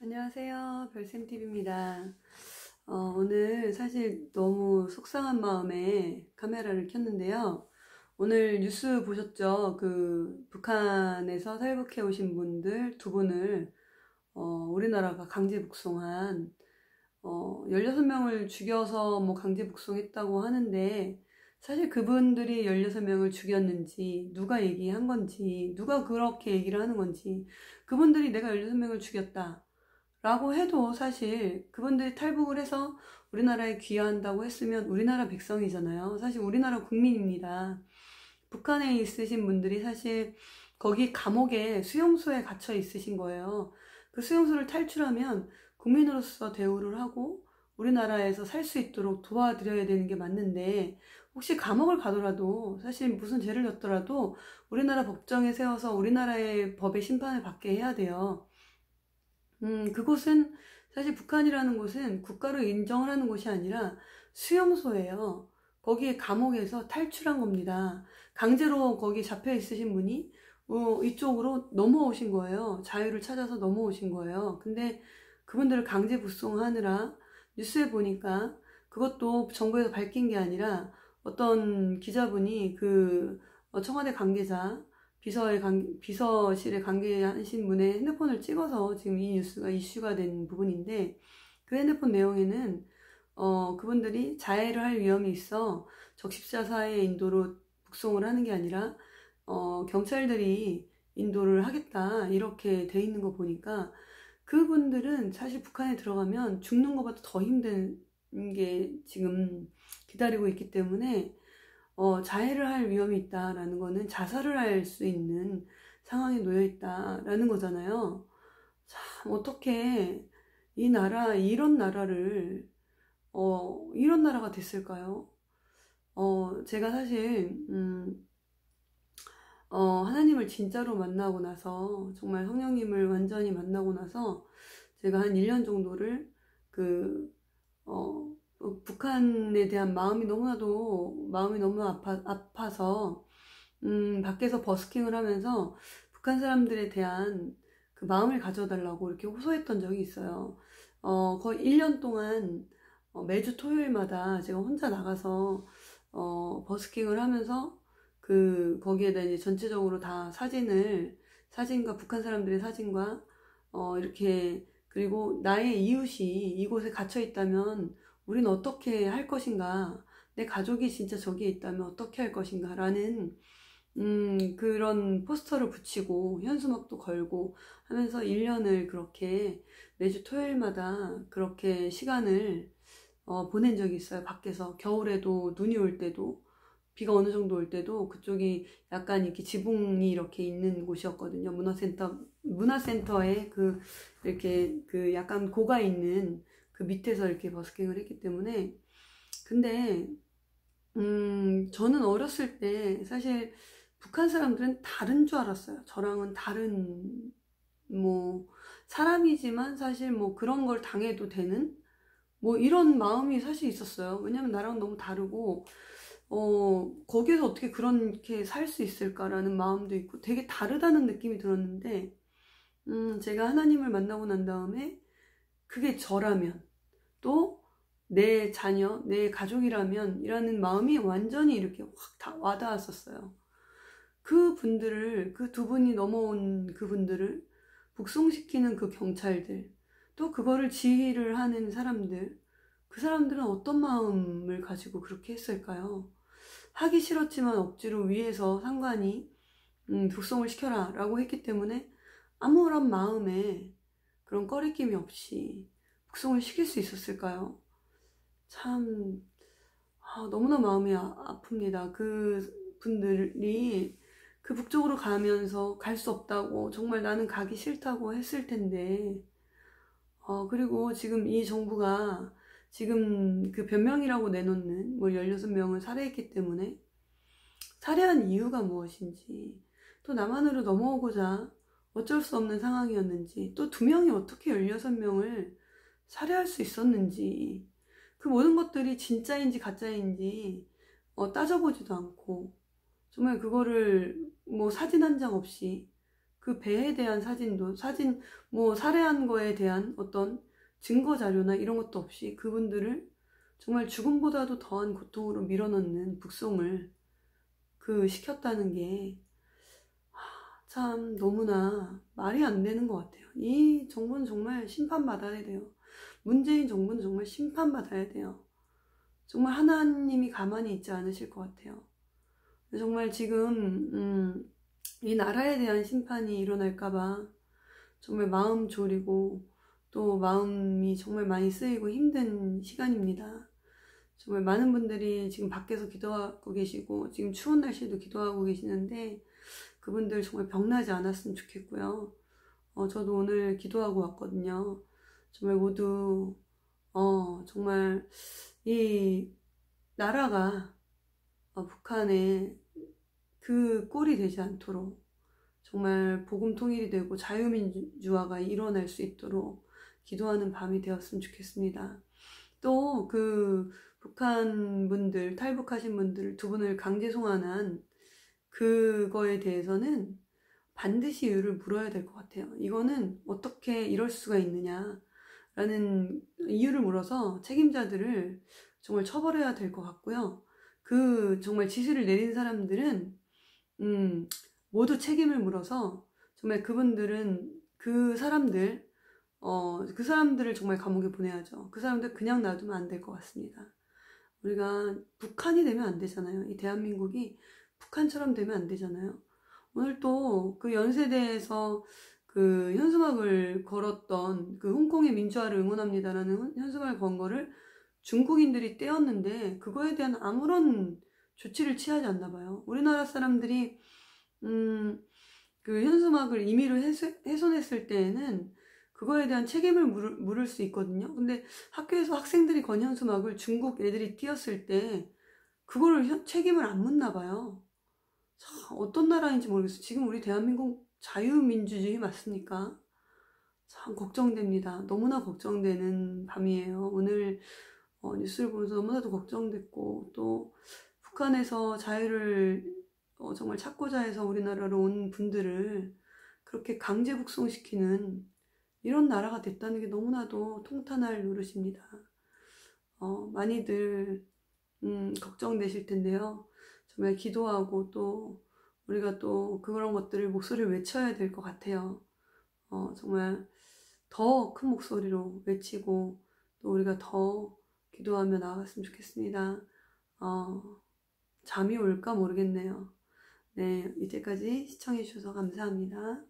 안녕하세요. 별쌤TV입니다. 오늘 사실 너무 속상한 마음에 카메라를 켰는데요. 오늘 뉴스 보셨죠? 북한에서 탈북해 오신 분들 두 분을 우리나라가 강제 북송한 16명을 죽여서 뭐 강제 북송했다고 하는데, 사실 그분들이 16명을 죽였는지, 누가 얘기한 건지, 누가 그렇게 얘기를 하는 건지, 그분들이 내가 16명을 죽였다 라고 해도 사실 그분들이 탈북을 해서 우리나라에 귀화한다고 했으면 우리나라 백성이잖아요. 사실 우리나라 국민입니다. 북한에 있으신 분들이 사실 거기 감옥에 수용소에 갇혀 있으신 거예요. 그 수용소를 탈출하면 국민으로서 대우를 하고 우리나라에서 살 수 있도록 도와드려야 되는 게 맞는데, 혹시 감옥을 가더라도 사실 무슨 죄를 졌더라도 우리나라 법정에 세워서 우리나라의 법의 심판을 받게 해야 돼요. 그곳은 사실 북한이라는 곳은 국가로 인정을 하는 곳이 아니라 수용소예요. 거기에 감옥에서 탈출한 겁니다. 강제로 거기 잡혀 있으신 분이 이쪽으로 넘어오신 거예요. 자유를 찾아서 넘어오신 거예요. 근데 그분들을 강제 북송하느라 뉴스에 보니까, 그것도 정부에서 밝힌 게 아니라 어떤 기자분이 청와대 관계자, 비서실에 관계하신 분의 핸드폰을 찍어서 지금 이 뉴스가 이슈가 된 부분인데, 그 핸드폰 내용에는 그분들이 자해를 할 위험이 있어 적십자사의 인도로 북송을 하는 게 아니라 경찰들이 인도를 하겠다 이렇게 돼 있는 거 보니까, 그분들은 사실 북한에 들어가면 죽는 것보다 더 힘든 게 지금 기다리고 있기 때문에 자해를 할 위험이 있다라는 거는 자살을 할 수 있는 상황에 놓여 있다라는 거잖아요. 참, 어떻게 이런 나라를, 이런 나라가 됐을까요? 제가 사실, 하나님을 진짜로 만나고 나서, 정말 성령님을 완전히 만나고 나서, 제가 한 1년 정도를 북한에 대한 마음이 너무 아파서, 밖에서 버스킹을 하면서 북한 사람들에 대한 그 마음을 가져달라고 이렇게 호소했던 적이 있어요. 거의 1년 동안 매주 토요일마다 제가 혼자 나가서 버스킹을 하면서 거기에다 이제 전체적으로 다 사진과 북한 사람들의 사진과 이렇게, 그리고 나의 이웃이 이곳에 갇혀 있다면 우린 어떻게 할 것인가, 내 가족이 진짜 저기에 있다면 어떻게 할 것인가 라는 그런 포스터를 붙이고 현수막도 걸고 하면서 1년을 그렇게 매주 토요일마다 그렇게 시간을 보낸 적이 있어요. 밖에서 겨울에도 눈이 올 때도, 비가 어느 정도 올 때도 그쪽이 약간 이렇게 지붕이 이렇게 있는 곳이었거든요. 문화센터에 이렇게 약간 고가 있는 그 밑에서 이렇게 버스킹을 했기 때문에. 근데 저는 어렸을 때 사실 북한 사람들은 다른 줄 알았어요. 저랑은 다른, 뭐 사람이지만 사실 뭐 그런 걸 당해도 되는 뭐 이런 마음이 사실 있었어요. 왜냐면 나랑 너무 다르고 거기에서 어떻게 그렇게 살 수 있을까라는 마음도 있고 되게 다르다는 느낌이 들었는데, 제가 하나님을 만나고 난 다음에 그게 저라면, 또 내 자녀, 내 가족이라면 이라는 마음이 완전히 이렇게 확 다 와닿았었어요. 그 두 분이 넘어온 그분들을 북송시키는 그 경찰들, 또 그거를 지휘를 하는 사람들, 그 사람들은 어떤 마음을 가지고 그렇게 했을까요? 하기 싫었지만 억지로 위에서 상관이 북송을 시켜라 라고 했기 때문에 아무런 마음에 그런 꺼리낌이 없이 북송을 시킬 수 있었을까요? 참, 너무나 마음이 아픕니다. 그 분들이 그 북쪽으로 가면서 갈 수 없다고, 정말 나는 가기 싫다고 했을 텐데, 그리고 지금 이 정부가 지금 그 변명이라고 내놓는 뭐 16명을 살해했기 때문에, 살해한 이유가 무엇인지, 또 남한으로 넘어오고자 어쩔 수 없는 상황이었는지, 또 2명이 어떻게 16명을 살해할 수 있었는지, 그 모든 것들이 진짜인지 가짜인지 따져보지도 않고, 정말 그거를 뭐 사진 한 장 없이 그 배에 대한 사진도, 뭐 살해한 거에 대한 어떤 증거 자료나 이런 것도 없이 그분들을 정말 죽음보다도 더한 고통으로 밀어넣는 북송을 시켰다는 게 참 너무나 말이 안 되는 것 같아요. 이 정부는 정말 심판받아야 돼요. 문재인 정부는 정말 심판받아야 돼요. 정말 하나님이 가만히 있지 않으실 것 같아요. 정말 지금 이 나라에 대한 심판이 일어날까봐 정말 마음 졸이고 또 마음이 정말 많이 쓰이고 힘든 시간입니다. 정말 많은 분들이 지금 밖에서 기도하고 계시고 지금 추운 날씨에도 기도하고 계시는데 그분들 정말 병나지 않았으면 좋겠고요. 저도 오늘 기도하고 왔거든요. 정말 모두 정말 이 나라가 북한의 그 꼴이 되지 않도록 정말 복음 통일이 되고 자유민주화가 일어날 수 있도록 기도하는 밤이 되었으면 좋겠습니다. 또 북한 분들, 탈북하신 분들 두 분을 강제 송환한 그거에 대해서는 반드시 이유를 물어야 될 것 같아요. 이거는 어떻게 이럴 수가 있느냐라는 이유를 물어서 책임자들을 정말 처벌해야 될 것 같고요. 정말 지시를 내린 사람들은 모두 책임을 물어서 정말 그분들은 그 사람들을 정말 감옥에 보내야죠. 그 사람들 그냥 놔두면 안 될 것 같습니다. 우리가 북한이 되면 안 되잖아요. 이 대한민국이 북한처럼 되면 안 되잖아요. 오늘 또 연세대에서 현수막을 걸었던 홍콩의 민주화를 응원합니다라는 현수막을 건 거를 중국인들이 떼었는데 그거에 대한 아무런 조치를 취하지 않나 봐요. 우리나라 사람들이 현수막을 임의로 훼손했을 때에는 그거에 대한 책임을 물을 수 있거든요. 근데 학교에서 학생들이 건 현수막을 중국 애들이 띄었을 때 그거를 책임을 안 묻나 봐요. 참 어떤 나라인지 모르겠어요. 지금 우리 대한민국 자유민주주의 맞습니까? 참 걱정됩니다. 너무나 걱정되는 밤이에요. 오늘 뉴스를 보면서 너무나도 걱정됐고 또 북한에서 자유를 정말 찾고자 해서 우리나라로 온 분들을 그렇게 강제 북송시키는 이런 나라가 됐다는 게 너무나도 통탄할 노릇입니다. 많이들 걱정되실 텐데요. 정말 기도하고 또 우리가 또 그런 것들을 목소리를 외쳐야 될 것 같아요. 정말 더 큰 목소리로 외치고 또 우리가 더 기도하며 나아갔으면 좋겠습니다. 잠이 올까 모르겠네요. 네, 이제까지 시청해 주셔서 감사합니다.